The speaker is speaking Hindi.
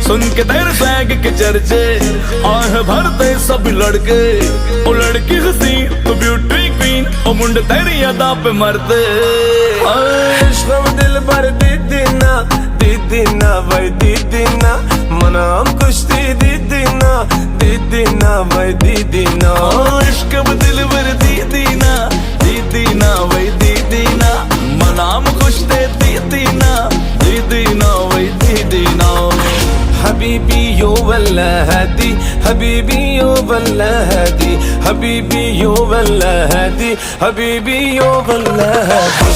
सुन के तेरे फ्लैग के चर्चे आह भरते सब लड़के। ओ लड़की हसी तो ब्यूटी क्वीन, ओ मुंडे तेरी अदा पे मरते। इश्क में दिल भर दीदीना भाई दीदीना, मनाम कुश्ती दीदीना भाई दीदीना। इश्क में दिल भर दीदीना भाई दीदीना, मनाम कुश्ती दीदीना भाई दीदीना। हबीबी यो वल्ला हदी, हबीबी यो वल्ला हदी, हबीबी यो वल्ला हदी, हबीबी यो वल्ला हदी।